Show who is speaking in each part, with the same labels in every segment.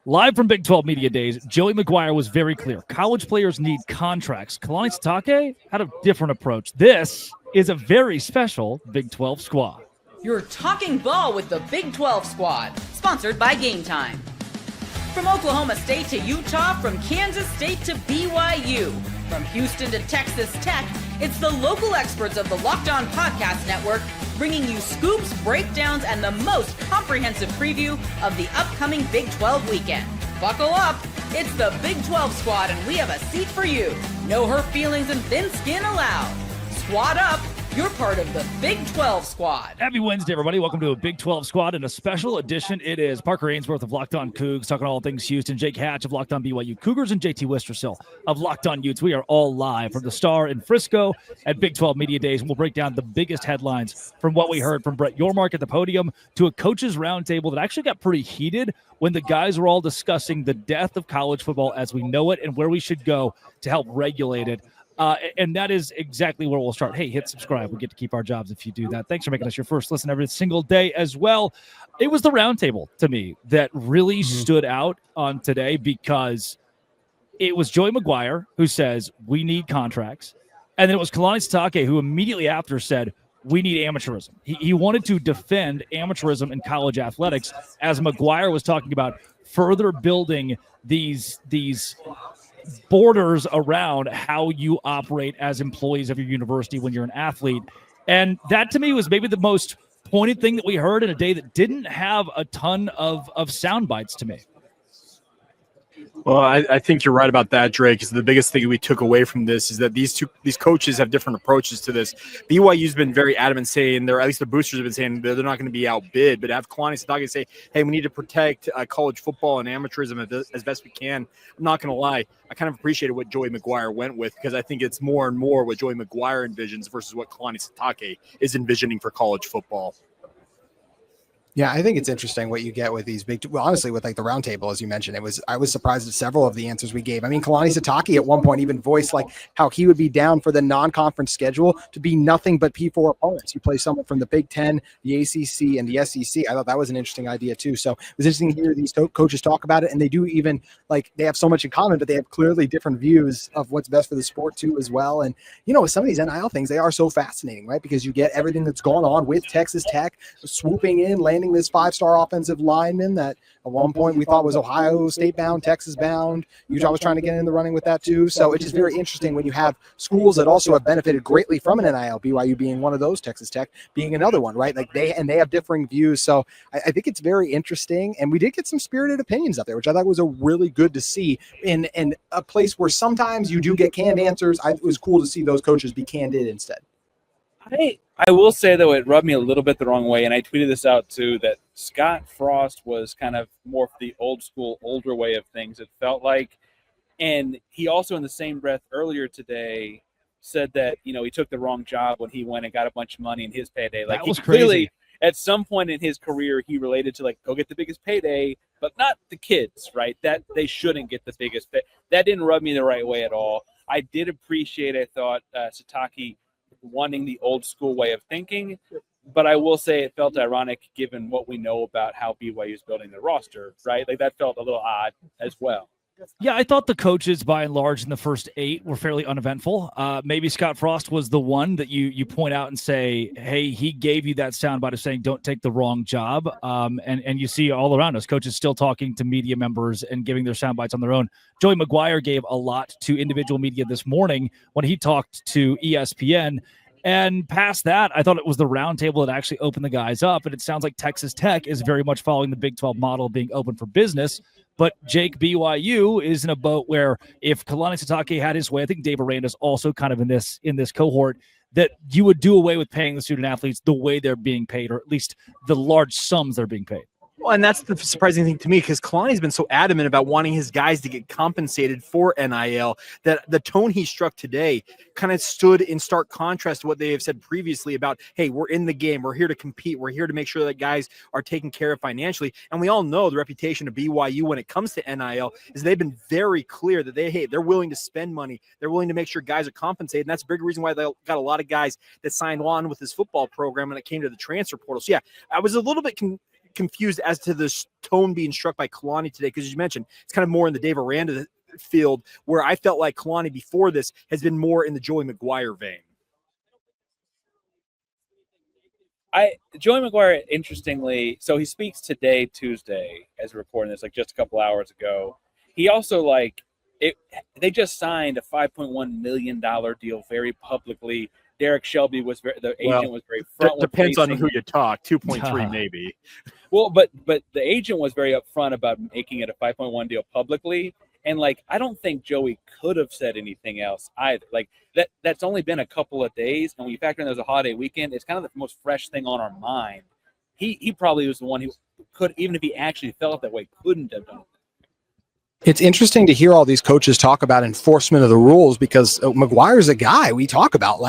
Speaker 1: Live from Big 12 Media Days, Joey Maguire was very clear. College players need contracts. Kalani Sitake had a different approach. This is a very special Big 12 squad.
Speaker 2: You're talking ball with the Big 12 squad, sponsored by Game Time. From Oklahoma State to Utah, from Kansas State to BYU, from Houston to Texas Tech, it's the local experts of the Locked On Podcast Network bringing you scoops, breakdowns, and the most comprehensive preview of the upcoming Big 12 weekend. Buckle up, it's the Big 12 squad, and we have a seat for you. No hurt feelings and thin skin allowed. Squad up. You're part of the Big 12 squad.
Speaker 1: Happy Wednesday, everybody. Welcome to a Big 12 squad and a special edition. It is Parker Ainsworth of Locked On Cougs, talking all things Houston, Jake Hatch of Locked On BYU Cougars, and JT Worcestershill of Locked On Utes. We are all live from the Star in Frisco at Big 12 Media Days, and we'll break down the biggest headlines from what we heard from Brett Yormark at the podium to a coaches' roundtable that actually got pretty heated when the guys were all discussing the death of college football as we know it and where we should go to help regulate it. And that is exactly where we'll start. Hey, hit subscribe. We get to keep our jobs if you do that. Thanks for making us your first listen every single day as well. It was the roundtable to me that really stood out on today because it was Joey Maguire who says we need contracts. And then it was Kalani Sitake who immediately after said we need amateurism. He wanted to defend amateurism in college athletics as Maguire was talking about further building these borders around how you operate as employees of your university when you're an athlete. And that to me was maybe the most pointed thing that we heard in a day that didn't have a ton of sound bites to me.
Speaker 3: Well, I think you're right about that, Drake. Because the biggest thing we took away from this is that these coaches have different approaches to this. BYU's been very adamant saying, at least the boosters have been saying they're not going to be outbid. But have Kalani Sitake say, hey, we need to protect college football and amateurism as best we can. I'm not going to lie. I kind of appreciated what Joey Maguire went with because I think it's more and more what Joey Maguire envisions versus what Kalani Sitake is envisioning for college football.
Speaker 4: Yeah, I think it's interesting what you get with these honestly, with like the roundtable, as you mentioned, I was surprised at several of the answers we gave. I mean, Kalani Sitake at one point even voiced like how he would be down for the non-conference schedule to be nothing but P4 opponents. You play someone from the Big Ten, the ACC, and the SEC. I thought that was an interesting idea too. So it was interesting to hear these coaches talk about it, and they do even like they have so much in common, but they have clearly different views of what's best for the sport too as well. And you know, with some of these NIL things, they are so fascinating, right? Because you get everything that's going on with Texas Tech swooping in, landing this 5-star offensive lineman that at one point we thought was Ohio State bound, Texas bound. Utah was trying to get in the running with that too. So it's just very interesting when you have schools that also have benefited greatly from an NIL, BYU being one of those, Texas Tech being another one, right? Like they have differing views. So I think it's very interesting. And we did get some spirited opinions out there, which I thought was a really good to see in a place where sometimes you do get canned answers. It was cool to see those coaches be candid instead.
Speaker 5: I will say, though, it rubbed me a little bit the wrong way, and I tweeted this out, too, that Scott Frost was kind of more for the old school, older way of things, it felt like. And he also, in the same breath earlier today, said that, you know, he took the wrong job when he went and got a bunch of money in his payday. Like,
Speaker 1: that was
Speaker 5: clearly,
Speaker 1: crazy.
Speaker 5: At some point in his career, he related to, like, go get the biggest payday, but not the kids, right? That they shouldn't get the biggest pay. That didn't rub me the right way at all. I did appreciate, I thought, Sitake wanting the old school way of thinking, but I will say it felt ironic given what we know about how BYU is building their roster, right? Like that felt a little odd as well.
Speaker 1: Yeah, I thought the coaches, by and large, in the first 8 were fairly uneventful. Maybe Scott Frost was the one that you point out and say, hey, he gave you that soundbite of saying, don't take the wrong job. And you see all around us, coaches still talking to media members and giving their soundbites on their own. Joey Maguire gave a lot to individual media this morning when he talked to ESPN. And past that, I thought it was the roundtable that actually opened the guys up. And it sounds like Texas Tech is very much following the Big 12 model of being open for business. But Jake, BYU is in a boat where if Kalani Sitake had his way, I think Dave Aranda's also kind of in this cohort, that you would do away with paying the student athletes the way they're being paid, or at least the large sums they're being paid.
Speaker 3: Well, and that's the surprising thing to me because Kalani's been so adamant about wanting his guys to get compensated for NIL that the tone he struck today kind of stood in stark contrast to what they have said previously about, hey, we're in the game. We're here to compete. We're here to make sure that guys are taken care of financially. And we all know the reputation of BYU when it comes to NIL is they've been very clear that they're willing to spend money. They're willing to make sure guys are compensated. And that's a big reason why they got a lot of guys that signed on with this football program when it came to the transfer portal. So, yeah, I was a little bit confused as to the tone being struck by Kalani today, because as you mentioned, it's kind of more in the Dave Aranda field, where I felt like Kalani before this has been more in the Joey Maguire vein.
Speaker 5: Joey Maguire, interestingly, so he speaks today, Tuesday, as we're recording this, like just a couple hours ago. He also they just signed a $5.1 million deal very publicly. Derek Shelby the agent was very front.
Speaker 3: Depends on who you talk. 2.3 maybe.
Speaker 5: Well, but the agent was very upfront about making it a 5.1 deal publicly. And I don't think Joey could have said anything else either. That's only been a couple of days, and when you factor in there's a holiday weekend, it's kind of the most fresh thing on our mind. He probably was the one who could, even if he actually felt that way, couldn't have done it.
Speaker 4: It's interesting to hear all these coaches talk about enforcement of the rules, because McGuire's a guy we talk about.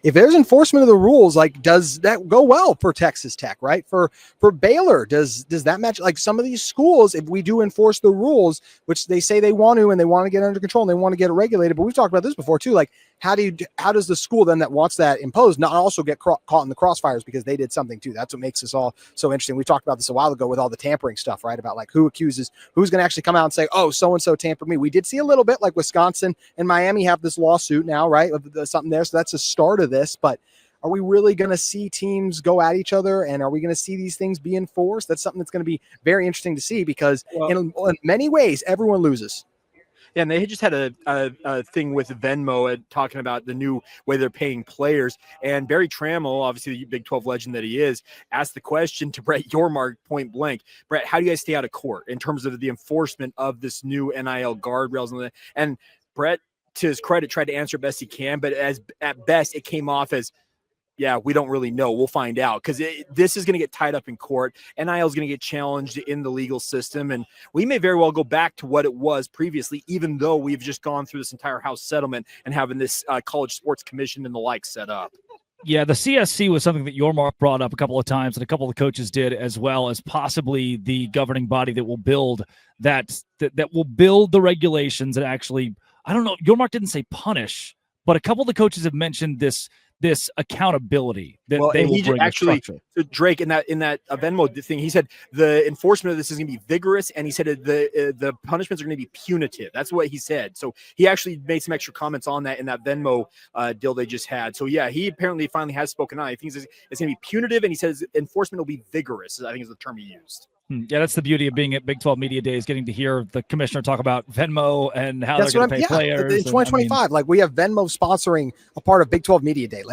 Speaker 4: If there's enforcement of the rules, does that go well for Texas Tech, right? For Baylor, does that match? Some of these schools, if we do enforce the rules, which they say they want to, and they want to get under control and they want to get it regulated, but we've talked about this before too. How does the school then that wants that imposed not also get caught in the crossfires because they did something too? That's what makes this all so interesting. We talked about this a while ago with all the tampering stuff, right? About who's going to actually come out and say, oh, so-and-so tampered me. We did see a little bit Wisconsin and Miami have this lawsuit now, right? Something there. So that's the start of this, but are we really going to see teams go at each other, and are we going to see these things be enforced? That's something that's going to be very interesting to see, because in many ways, everyone loses.
Speaker 3: Yeah, and they just had a thing with Venmo talking about the new way they're paying players. And Barry Trammell, obviously the Big 12 legend that he is, asked the question to Brett Yormark point blank. Brett, how do you guys stay out of court in terms of the enforcement of this new NIL guardrails? And Brett, to his credit, tried to answer best he can, but at best it came off as, yeah, we don't really know. We'll find out, because this is going to get tied up in court. NIL is going to get challenged in the legal system, and we may very well go back to what it was previously, even though we've just gone through this entire House settlement and having this college sports commission and the like set up.
Speaker 1: Yeah, the CSC was something that Yormark brought up a couple of times, and a couple of coaches did as well, as possibly the governing body that will build that will build the regulations and actually, I don't know, Yormark didn't say punish, but a couple of the coaches have mentioned this accountability that they will bring
Speaker 3: actually,
Speaker 1: structure.
Speaker 3: So Drake, in that Venmo thing, he said the enforcement of this is going to be vigorous, and he said the punishments are going to be punitive. That's what he said. So he actually made some extra comments on that in that Venmo deal they just had. So yeah, he apparently finally has spoken out. He thinks it's going to be punitive, and he says enforcement will be vigorous, I think is the term he used.
Speaker 1: Yeah, that's the beauty of being at Big 12 Media Days, getting to hear the commissioner talk about Venmo and how they're going to pay players.
Speaker 4: In 2025, we have Venmo sponsoring a part of Big 12 Media Day.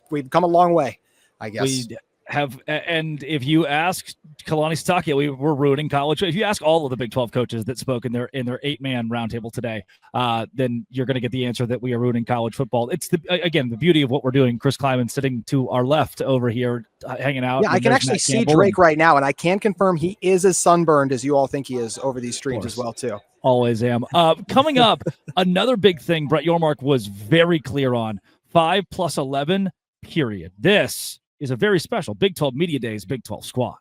Speaker 4: We've come a long way, I guess.
Speaker 1: We have, and if you ask Kalani Sitake, we're ruining college. If you ask all of the Big 12 coaches that spoke in their 8-man roundtable today, then you're going to get the answer that we are ruining college football. It's the beauty of what we're doing. Chris Kleiman sitting to our left over here, hanging out.
Speaker 4: Yeah, I can actually see Drake right now, and I can confirm he is as sunburned as you all think he is over these streams as well, too.
Speaker 1: Always am. Coming up, another big thing Brett Yormark was very clear on: 5 + 11, period. This is a very special Big 12 Media Days Big 12 squad.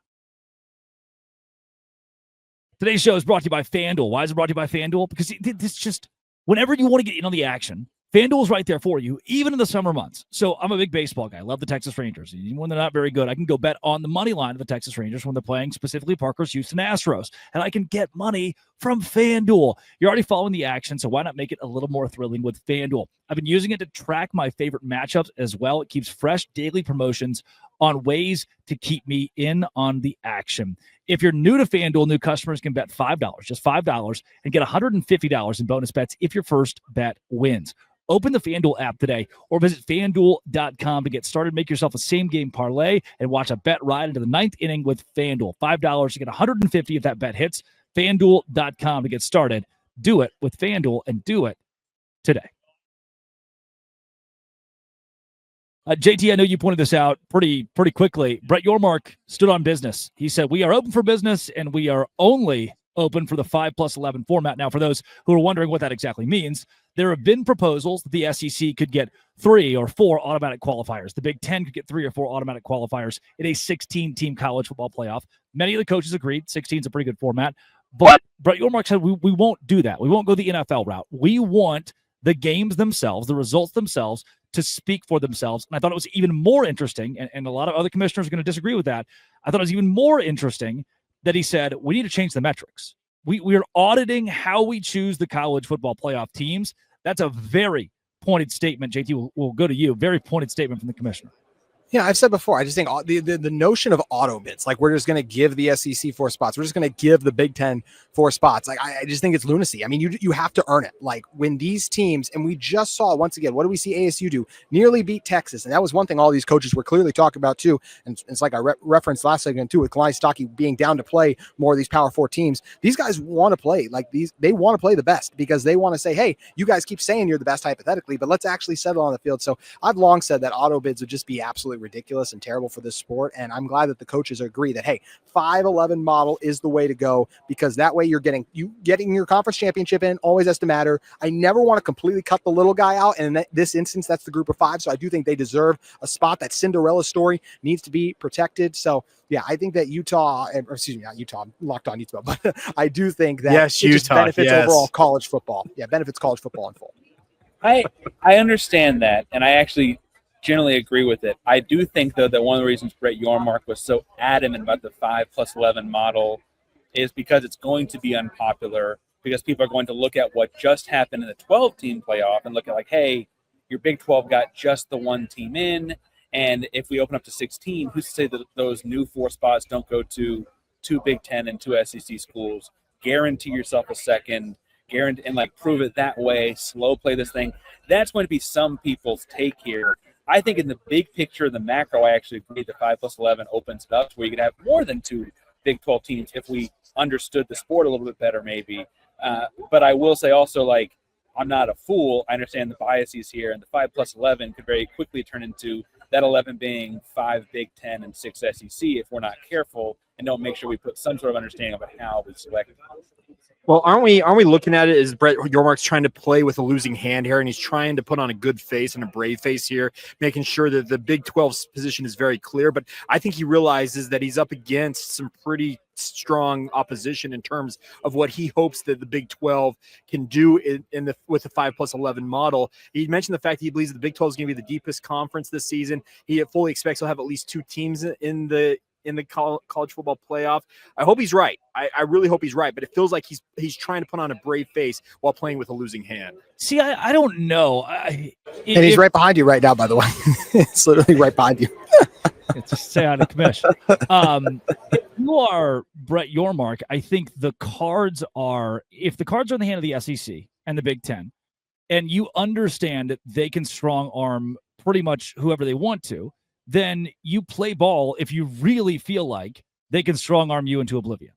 Speaker 1: Today's show is brought to you by FanDuel. Why is it brought to you by FanDuel? Because this just, whenever you want to get in on the action, FanDuel is right there for you, even in the summer months. So I'm a big baseball guy. I love the Texas Rangers. Even when they're not very good, I can go bet on the money line of the Texas Rangers when they're playing, specifically Parker's Houston Astros. And I can get money from FanDuel. You're already following the action, so why not make it a little more thrilling with FanDuel? I've been using it to track my favorite matchups as well. It keeps fresh daily promotions on ways to keep me in on the action. If you're new to FanDuel, new customers can bet $5, just $5, and get $150 in bonus bets if your first bet wins. Open the FanDuel app today or visit FanDuel.com to get started. Make yourself a same-game parlay and watch a bet ride into the 9th inning with FanDuel. $5 to get $150 if that bet hits. FanDuel.com to get started. Do it with FanDuel and do it today. JT, I know you pointed this out pretty quickly. Brett Yormark stood on business. He said, we are open for business, and we are only open for the 5 + 11 format. Now, for those who are wondering what that exactly means, there have been proposals that the SEC could get 3 or 4 automatic qualifiers. The Big Ten could get 3 or 4 automatic qualifiers in a 16-team college football playoff. Many of the coaches agreed 16 is a pretty good format. But Brett Yormark said, we won't do that. We won't go the NFL route. We want the games themselves, the results themselves, to speak for themselves. And I thought it was even more interesting, and a lot of other commissioners are going to disagree with that. I thought it was even more interesting that he said, we need to change the metrics. We are auditing how we choose the college football playoff teams. That's a very pointed statement. JT, will go to you. Very pointed statement from the commissioner.
Speaker 4: Yeah, I've said before, I just think the notion of auto bids, like we're just going to give the SEC 4 spots. We're just going to give the Big Ten 4 spots. Like, I just think it's lunacy. I mean, you have to earn it. Like when these teams, and we just saw once again, what do we see ASU do? Nearly beat Texas. And that was one thing all these coaches were clearly talking about too. And it's like I referenced last segment too, with Kalani Sitake being down to play more of these Power 4 teams. These guys want to play like they want to play the best because they want to say, hey, you guys keep saying you're the best hypothetically, but let's actually settle on the field. So I've long said that auto bids would just be absolutely ridiculous and terrible for this sport. And I'm glad that the coaches agree that, hey, 5-11 model is the way to go, because that way you're getting your conference championship in always has to matter. I never want to completely cut the little guy out. And in this instance, that's the group of 5. So I do think they deserve a spot. That Cinderella story needs to be protected. So yeah, I think that Locked On Utah, but I do think that
Speaker 3: yes,
Speaker 4: it just
Speaker 3: Utah,
Speaker 4: benefits overall college football. Yeah, benefits college football in full.
Speaker 5: I understand that, and I actually generally agree with it. I do think, though, that one of the reasons Brett Yormark was so adamant about the 5+11 model is because it's going to be unpopular, because people are going to look at what just happened in the 12-team playoff and look at like, hey, your Big 12 got just the 1 team in, and if we open up to 16, who's to say that those new 4 spots don't go to 2 Big 10 and 2 SEC schools? Guarantee yourself a second, guarantee, and like prove it that way, slow play this thing. That's going to be some people's take here. I think in the big picture, the macro, I actually agree the 5+11 opens it up to where you could have more than 2 Big 12 teams if we understood the sport a little bit better, maybe. But I will say also, like, I'm not a fool. I understand the biases here, and the 5+11 could very quickly turn into that 11 being 5 Big 10 and 6 SEC if we're not careful and don't make sure we put some sort of understanding about how we select.
Speaker 3: Well, aren't we looking at it as Brett Yormark's trying to play with a losing hand here, and he's trying to put on a good face and a brave face here, making sure that the Big 12's position is very clear. But I think he realizes that he's up against some pretty strong opposition in terms of what he hopes that the Big 12 can do with the 5+11 model. He mentioned the fact that he believes the Big 12 is going to be the deepest conference this season. He fully expects he'll have at least 2 teams in the college football playoff. I hope he's right. I really hope he's right, but it feels like he's trying to put on a brave face while playing with a losing hand.
Speaker 1: See, I don't know.
Speaker 4: And he's right behind you right now, by the way. It's literally right behind you.
Speaker 1: Just say out of commission. If you are Brett Yormark, I think if the cards are in the hand of the SEC and the Big Ten, and you understand that they can strong arm pretty much whoever they want to, then you play ball if you really feel like they can strong arm you into oblivion.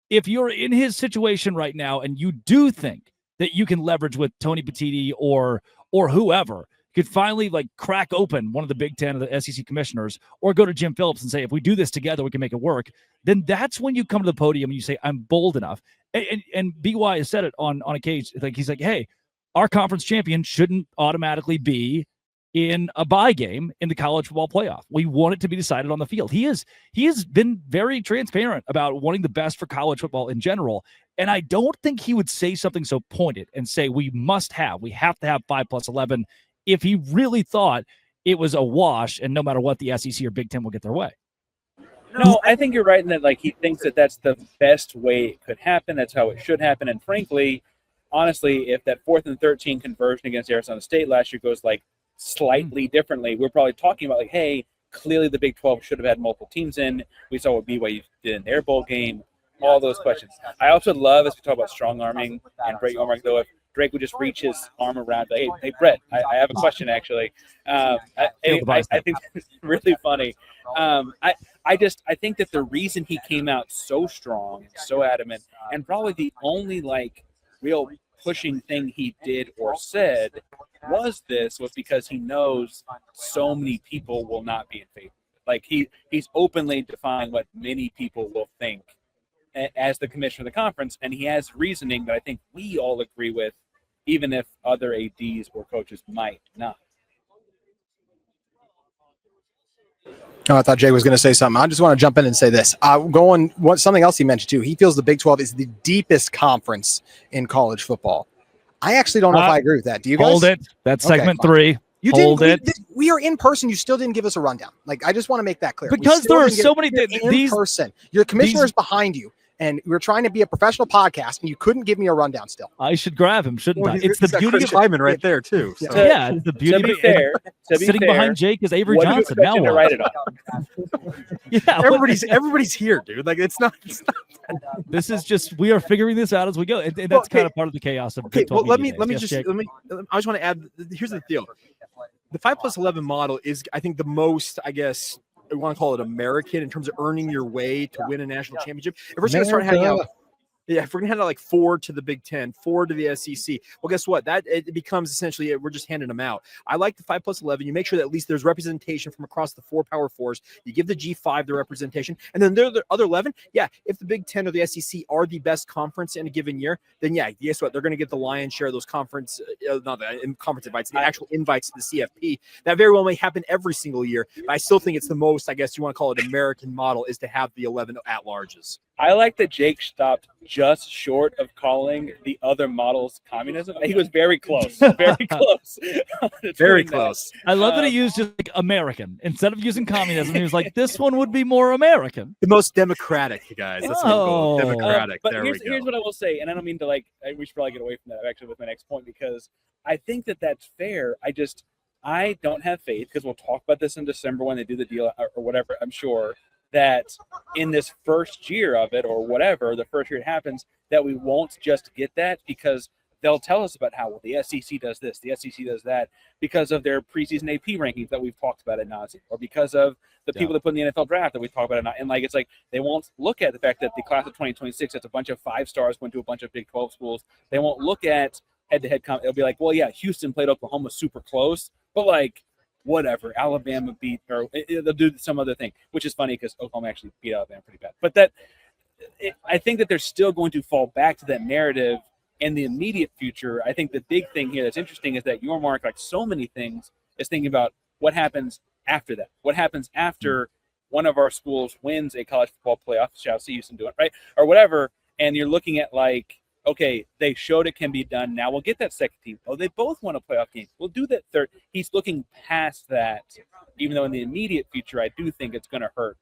Speaker 1: If you're in his situation right now and you do think that you can leverage with Tony Petitti or whoever could finally like crack open one of the Big Ten or the SEC commissioners, or go to Jim Phillips and say, if we do this together, we can make it work, then that's when you come to the podium and you say, I'm bold enough. And BY has said it on occasion. Like, he's like, hey, our conference champion shouldn't automatically be in a bye game in the college football playoff. We want it to be decided on the field. He has been very transparent about wanting the best for college football in general. And I don't think he would say something so pointed and say, we have to have 5+11 if he really thought it was a wash and no matter what, the SEC or Big Ten will get their way.
Speaker 5: No, I think you're right in that, like, he thinks that that's the best way it could happen. That's how it should happen. And frankly, honestly, if that 4th and 13 conversion against Arizona State last year goes like slightly differently, we're probably talking about like, hey, clearly the Big 12 should have had multiple teams in. We saw what BYU did in their bowl game, all those questions. I also love, as we talk about strong arming and Brett Yormark, though, if Drake would just reach his arm around, like, hey Brett, I have a question actually. I think it's really funny. I think that the reason he came out so strong, so adamant, and probably the only like real pushing thing he did or said was because he knows so many people will not be in favor. Like he's openly defying what many people will think as the commissioner of the conference, and he has reasoning that I think we all agree with, even if other ADs or coaches might not.
Speaker 4: Oh, I thought Jay was going to say something. I just want to jump in and say this. Something else he mentioned too. He feels the Big 12 is the deepest conference in college football. I actually don't know if I agree with that. Do you guys?
Speaker 1: Hold it. That's segment 3.
Speaker 4: You
Speaker 1: Hold
Speaker 4: didn't.
Speaker 1: it.
Speaker 4: We are in person. You still didn't give us a rundown. Like, I just want to make that clear.
Speaker 1: Because there are so many
Speaker 4: in person. Your commissioner is behind you, and we're trying to be a professional podcast, and you couldn't give me a rundown still.
Speaker 1: I should grab him, shouldn't I? It's the
Speaker 3: got
Speaker 1: beauty
Speaker 3: Chris
Speaker 1: of
Speaker 3: Hyman right there too. So.
Speaker 1: yeah, it's the beauty
Speaker 5: To be
Speaker 1: of
Speaker 5: fair,
Speaker 1: sitting behind Jake is Avery
Speaker 5: what do you
Speaker 1: Johnson.
Speaker 5: expect
Speaker 1: Now
Speaker 5: him to
Speaker 1: what?
Speaker 5: write it on?
Speaker 1: Yeah,
Speaker 3: Everybody's here, dude. Like it's not.
Speaker 1: this is just we are figuring this out as we go, and that's kind of part of the chaos of.
Speaker 3: Okay,
Speaker 1: Big 12
Speaker 3: well,
Speaker 1: Media Days. Yes, Jake?
Speaker 3: I just want to add. Here's the deal: the 5+11 model is, I think, the most, I guess, I want to call it American in terms of earning your way to win a national championship. If we're going to start handing out. Yeah, if we're gonna hand out like 4 to the Big Ten, 4 to the SEC, well, guess what? That it becomes essentially we're just handing them out. I like the 5+11. You make sure that at least there's representation from across the 4 Power Fours. You give the G5 the representation, and then the other 11. Yeah, if the Big Ten or the SEC are the best conference in a given year, then yeah, guess what? They're going to get the lion's share of those conference invites, the actual invites to the CFP. That very well may happen every single year. But I still think it's the most, I guess you want to call it, American model is to have the 11 at-larges.
Speaker 5: I like that Jake stopped just short of calling the other models communism. He was very close. Very close.
Speaker 3: Very close.
Speaker 1: I love that he used just like American instead of using communism. He was like, "This one would be more American."
Speaker 3: The most democratic, guys. That's what we'll go with. Democratic.
Speaker 5: But
Speaker 3: there we go.
Speaker 5: here's what I will say, and I don't mean to we should probably get away from that actually with my next point, because I think that that's fair. I don't have faith, because we'll talk about this in December when they do the deal or whatever, I'm sure, that in this first year of it or whatever, the first year it happens, that we won't just get that, because they'll tell us about how, well, the SEC does this, the SEC does that, because of their preseason AP rankings that we've talked about ad nauseum, or because of the people that put in the NFL draft that we talk about ad nauseum. And like, it's like they won't look at the fact that the class of 2026, that's a bunch of 5 stars going to a bunch of Big 12 schools. They won't look at head-to-head. It'll be like, well, yeah, Houston played Oklahoma super close, but like, whatever, Alabama beat, or they'll do some other thing, which is funny because Oklahoma actually beat Alabama pretty bad. But I think that they're still going to fall back to that narrative in the immediate future. I think the big thing here that's interesting is that Yormark, like so many things, is thinking about what happens after that. What happens after one of our schools wins a college football playoff, shall see Houston do it, right? Or whatever, and you're looking at like, okay, they showed it can be done. Now we'll get that second team. Oh, they both won a playoff game. We'll do that third. He's looking past that, even though in the immediate future, I do think it's going to hurt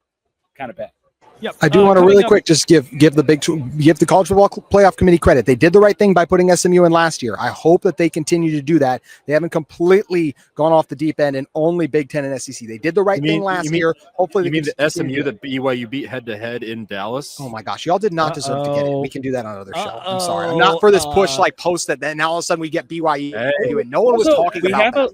Speaker 5: kind of bad.
Speaker 1: Yep.
Speaker 4: I do want to really quick just give the college football playoff committee credit. They did the right thing by putting SMU in last year. I hope that they continue to do that. They haven't completely gone off the deep end and only Big Ten and SEC. They did the right thing last year. Hopefully,
Speaker 3: you mean the SMU that BYU beat head-to-head in Dallas?
Speaker 4: Oh my gosh, y'all did not deserve to get it. We can do that on another show. I'm sorry. I'm not for this push like post that. Then now all of a sudden we get BYU. Hey. No one was talking about that.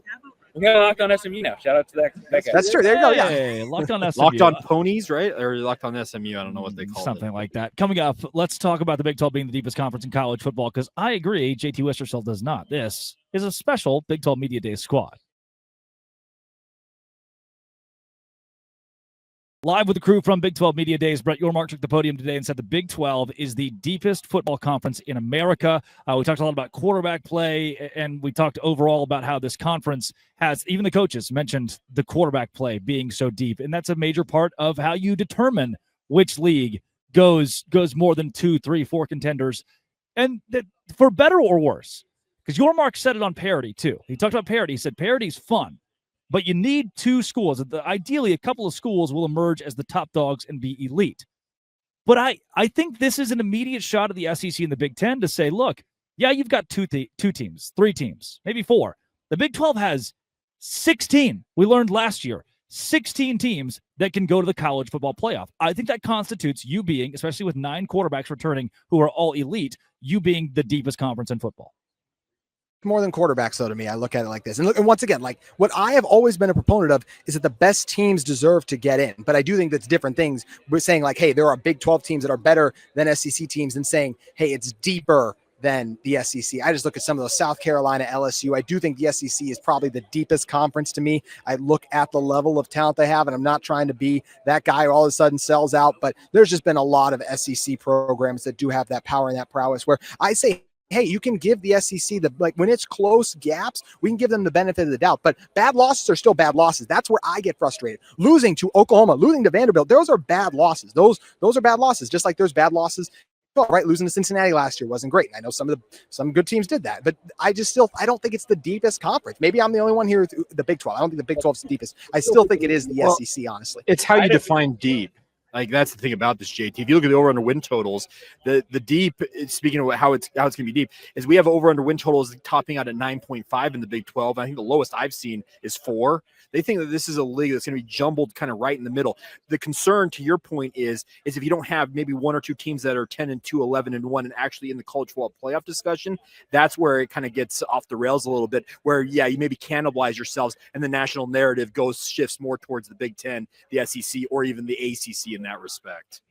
Speaker 5: We got Locked On SMU now. Shout out to that guy.
Speaker 4: That's true. There you go. Yeah.
Speaker 1: Hey, Locked On SMU.
Speaker 3: Locked On Ponies, right? Or Locked On SMU. I don't know what they call it.
Speaker 1: Something like that. Coming up, let's talk about the Big 12 being the deepest conference in college football, because I agree, JT Worcestershill does not. This is a special Big 12 Media Day squad. Live with the crew from Big 12 Media Days, Brett Yormark took the podium today and said the Big 12 is the deepest football conference in America. We talked a lot about quarterback play, and we talked overall about how this conference has, even the coaches mentioned the quarterback play being so deep, and that's a major part of how you determine which league goes more than 2, 3, 4 contenders, and that, for better or worse, because Yormark said it on parity too. He talked about parity. He said parity's fun, but you need 2 schools. Ideally, a couple of schools will emerge as the top dogs and be elite. But I think this is an immediate shot at the SEC and the Big Ten to say, look, yeah, you've got 2 teams, 3 teams, maybe 4. The Big 12 has 16. We learned last year, 16 teams that can go to the college football playoff. I think that constitutes you being, especially with 9 quarterbacks returning who are all elite, you being the deepest conference in football.
Speaker 4: More than quarterbacks, though, to me. I look at it like this. And look, and once again, like what I have always been a proponent of is that the best teams deserve to get in. But I do think that's different things. We're saying like, hey, there are Big 12 teams that are better than SEC teams, and saying, hey, it's deeper than the SEC. I just look at some of those South Carolina, LSU. I do think the SEC is probably the deepest conference to me. I look at the level of talent they have, and I'm not trying to be that guy who all of a sudden sells out, but there's just been a lot of SEC programs that do have that power and that prowess where I say, hey, you can give the SEC when it's close gaps, we can give them the benefit of the doubt. But bad losses are still bad losses. That's where I get frustrated. Losing to Oklahoma, losing to Vanderbilt, those are bad losses. Those are bad losses. Just like there's bad losses Big-12, right? Losing to Cincinnati last year wasn't great. And I know some good teams did that, but I don't think it's the deepest conference. Maybe I'm the only one here with the Big 12. I don't think the Big 12 is the deepest. I still think it is the SEC, honestly.
Speaker 3: It's how you define deep. Like, that's the thing about this, JT. If you look at the over-under win totals, the deep, speaking of how it's going to be deep, is we have over-under win totals topping out at 9.5 in the Big 12. I think the lowest I've seen is 4. They think that this is a league that's going to be jumbled kind of right in the middle. The concern, to your point, is if you don't have maybe one or two teams that are 10-2, 11-1, and actually in the college football playoff discussion, that's where it kind of gets off the rails a little bit, where, yeah, you maybe cannibalize yourselves, and the national narrative shifts more towards the Big Ten, the SEC, or even the ACC in that respect.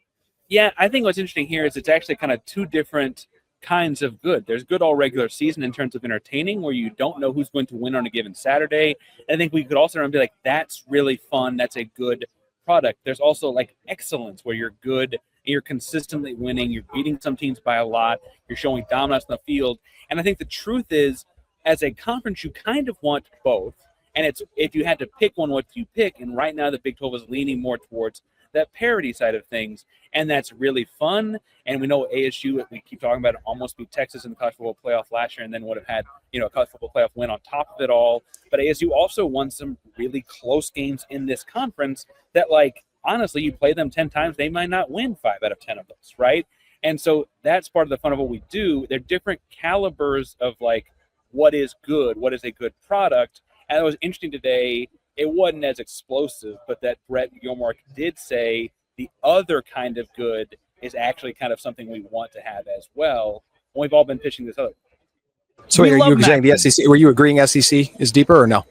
Speaker 5: Yeah, I think what's interesting here is it's actually kind of two different kinds of good. There's good all regular season in terms of entertaining, where you don't know who's going to win on a given Saturday. And I think we could also be like, that's really fun. That's a good product. There's also like excellence, where you're good and you're consistently winning. You're beating some teams by a lot. You're showing dominance in the field. And I think the truth is, as a conference, you kind of want both. And it's, if you had to pick one, what do you pick? And right now the Big 12 is leaning more towards that parity side of things, and that's really fun. And we know ASU, we keep talking about it, almost beat Texas in the college football playoff last year, and then would have had, a college football playoff win on top of it all. But ASU also won some really close games in this conference that, like, honestly, you play them 10 times, they might not win 5 out of 10 of those, right? And so that's part of the fun of what we do. They're different calibers of, like, what is good, what is a good product. And it was interesting today, it wasn't as explosive, but that Brett Yormark did say the other kind of good is actually kind of something we want to have as well. And we've all been pitching this other.
Speaker 4: So are you saying the SEC? Were you agreeing SEC is deeper or no?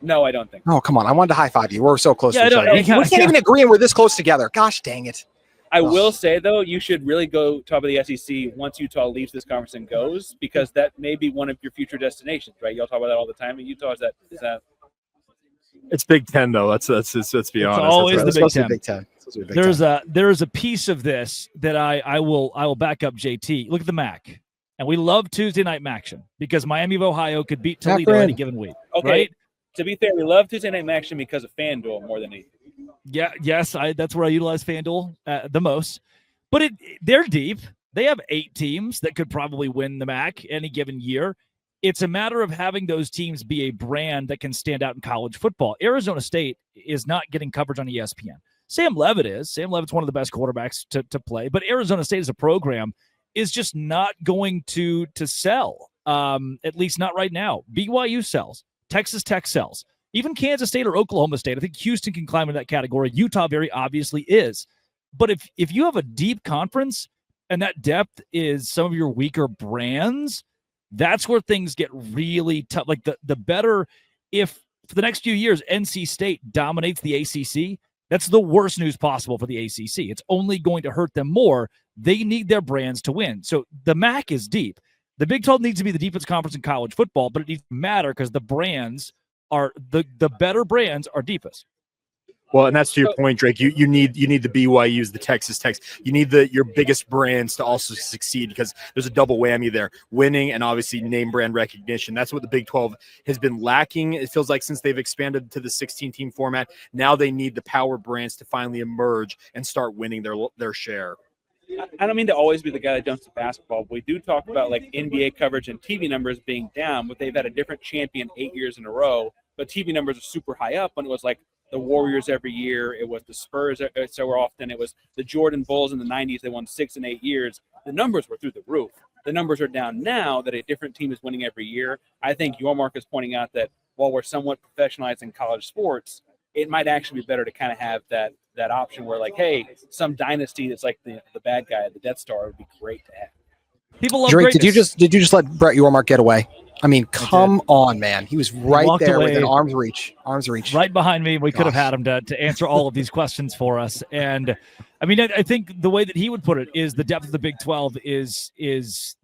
Speaker 5: No, I don't think.
Speaker 4: Oh, come on. I wanted to high five you. We're so close to each other. We can't even agree, and we're this close together. Gosh dang it.
Speaker 5: I will say, though, you should really go top of the SEC once Utah leaves this conference and goes, because that may be one of your future destinations, right? Y'all talk about that all the time. And Utah, is that
Speaker 3: It's Big Ten, though. Let's be honest.
Speaker 1: It's always the
Speaker 4: Big Ten.
Speaker 1: There's a piece of this that I will back up, JT. Look at the MAC, and we love Tuesday night action because Miami of Ohio could beat Toledo any given week.
Speaker 5: Okay.
Speaker 1: Right?
Speaker 5: To be fair, we love Tuesday night action because of FanDuel more than anything.
Speaker 1: Yeah, yes, that's where I utilize FanDuel the most. But they're deep. They have 8 teams that could probably win the MAC any given year. It's a matter of having those teams be a brand that can stand out in college football. Arizona State is not getting coverage on ESPN. Sam Leavitt is. Sam Leavitt's one of the best quarterbacks to play. But Arizona State as a program is just not going to sell, at least not right now. BYU sells. Texas Tech sells. Even Kansas State or Oklahoma State. I think Houston can climb into that category. Utah very obviously is. But if you have a deep conference and that depth is some of your weaker brands, that's where things get really tough. Like the better, if for the next few years NC State dominates the ACC, that's the worst news possible for the ACC. It's only going to hurt them more. They need their brands to win. So the MAC is deep. The Big 12 needs to be the deepest conference in college football, but it needs to matter because the brands are the better brands are deepest.
Speaker 3: Well, and that's to your point, Drake. You need the BYUs, the Texas Techs. You need your biggest brands to also succeed because there's a double whammy there: winning and obviously name brand recognition. That's what the Big 12 has been lacking. It feels like since they've expanded to the 16-team format, now they need the power brands to finally emerge and start winning their share.
Speaker 5: I don't mean to always be the guy that jumps to basketball, but we do talk about like NBA coverage and TV numbers being down, but they've had a different champion 8 years in a row. But TV numbers are super high up when it was like the Warriors every year. It was the Spurs so often. It was the Jordan Bulls in the 90s. They won 6 and 8 years. The numbers were through the roof. The numbers are down now that a different team is winning every year. I think Yormark is pointing out that while we're somewhat professionalizing college sports, it might actually be better to kind of have that option where, like, hey, some dynasty that's like the bad guy, the Death Star, would be great to have.
Speaker 1: People love
Speaker 4: Drake,
Speaker 1: greatness.
Speaker 4: did you just let Brett Yormark get away? I mean, come on, man. He was right there
Speaker 1: away,
Speaker 4: within arm's reach. Right
Speaker 1: behind me. We could have had him to answer all of these questions for us. And I mean, I think the way that he would put it is the depth of the Big 12 is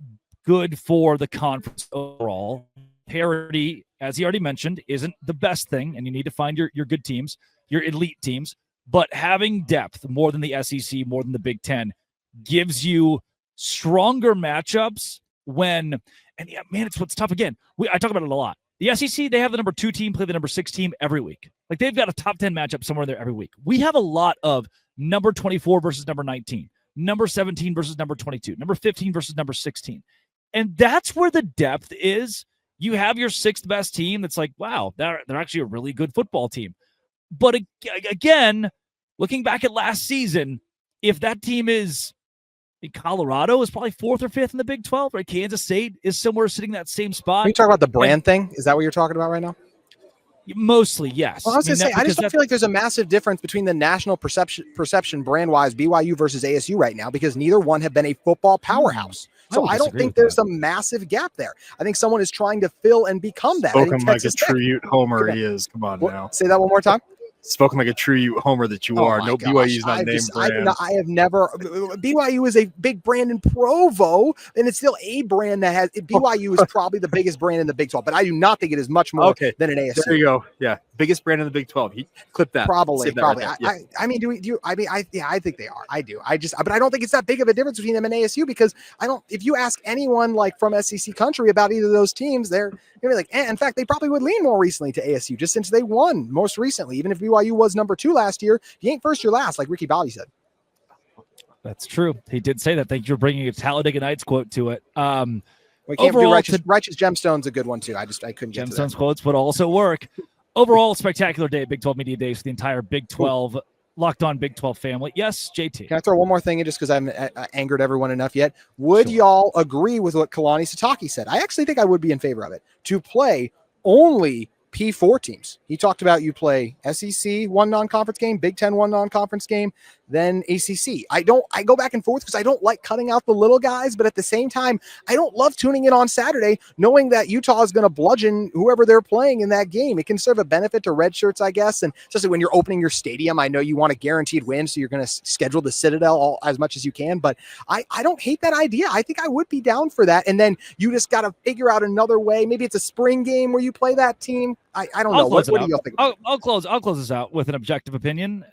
Speaker 1: good for the conference overall. Parity, as he already mentioned, isn't the best thing, and you need to find your good teams, your elite teams. But having depth more than the SEC, more than the Big 10, gives you stronger matchups when, and yeah, man, it's what's tough again. I talk about it a lot. The SEC, they have the number 2 team play the number 6 team every week. Like they've got a top 10 matchup somewhere there every week. We have a lot of number 24 versus number 19, number 17 versus number 22, number 15 versus number 16. And that's where the depth is. You have your sixth best team that's like, wow, they're actually a really good football team. But again, looking back at last season, if that team is Colorado is probably fourth or fifth in the Big 12, right? Kansas State is somewhere sitting in that same spot.
Speaker 4: Are you talking about the brand thing? Is that what you're talking about right now?
Speaker 1: Mostly, yes.
Speaker 4: Well, I was going to say, I just don't feel like there's a massive difference between the national perception brand-wise BYU versus ASU right now, because neither one have been a football powerhouse. So I don't think there's a massive gap there. I think someone is trying to fill and become that.
Speaker 3: Spoken like a true Ute homer he is. Come on now.
Speaker 4: Say that one more time.
Speaker 3: Spoken like a true Ute homer that you are. No, BYU's not named brand.
Speaker 4: I have never. BYU is a big brand in Provo, and it's still a brand that has. BYU is probably the biggest brand in the Big 12, but I do not think it is much more than an ASU.
Speaker 3: There you go. Yeah, biggest brand in the Big 12. Clip that.
Speaker 4: Probably.
Speaker 3: Right
Speaker 4: I mean, I think they are. I do. But I don't think it's that big of a difference between them and ASU, because I don't. If you ask anyone like from SEC country about either of those teams, they're gonna be like. In fact, they probably would lean more recently to ASU, just since they won most recently. Even if BYU was number 2 last year, you ain't first, you're last, like Ricky Bobby said.
Speaker 1: That's true. He did say that. Thank you for bringing a Talladega Nights quote to it.
Speaker 4: We can't do righteous Gemstone's a good one too. I couldn't get
Speaker 1: Gemstone's quotes would also work. Overall, spectacular day at Big 12 Media Days for the entire Big 12 Locked On Big 12 family. Yes, JT.
Speaker 4: Can I throw one more thing in, just because I haven't angered everyone enough yet? Would y'all agree with what Kalani Sitake said? I actually think I would be in favor of it, to play only P4 teams. He talked about you play SEC one non-conference game, Big 10 one non-conference game, then ACC. I go back and forth because I don't like cutting out the little guys, but at the same time, I don't love tuning in on Saturday knowing that Utah is going to bludgeon whoever they're playing in that game. It can serve a benefit to red shirts, I guess, and especially when you're opening your stadium. I know you want a guaranteed win, so you're going to schedule the Citadel as much as you can, but I don't hate that idea. I think I would be down for that, and then you just got to figure out another way. Maybe it's a spring game where you play that team. I don't know. What do you think?
Speaker 1: I'll close this out with an objective opinion.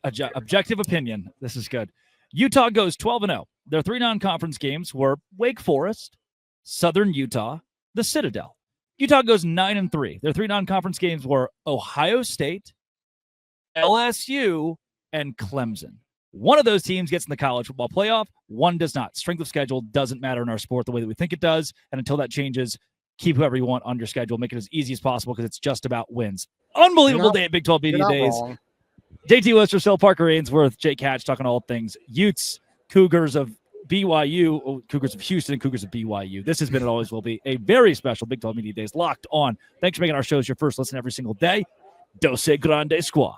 Speaker 1: Objective opinion. This is good. Utah goes 12-0. Their 3 non-conference games were Wake Forest, Southern Utah, the Citadel. Utah goes 9-3. Their 3 non-conference games were Ohio State, LSU, and Clemson. One of those teams gets in the college football playoff. One does not. Strength of schedule doesn't matter in our sport the way that we think it does. And until that changes, keep whoever you want on your schedule. Make it as easy as possible, because it's just about wins. Unbelievable day at Big 12 Media Days.
Speaker 4: Wrong.
Speaker 1: JT Worcestershill, Parker Ainsworth, Jake Hatch talking all things Utes, Cougars of BYU, Cougars of Houston, and Cougars of BYU. This has been and always will be a very special Big 12 Media Days Locked On. Thanks for making our shows your first listen every single day. Dose Grande Squad.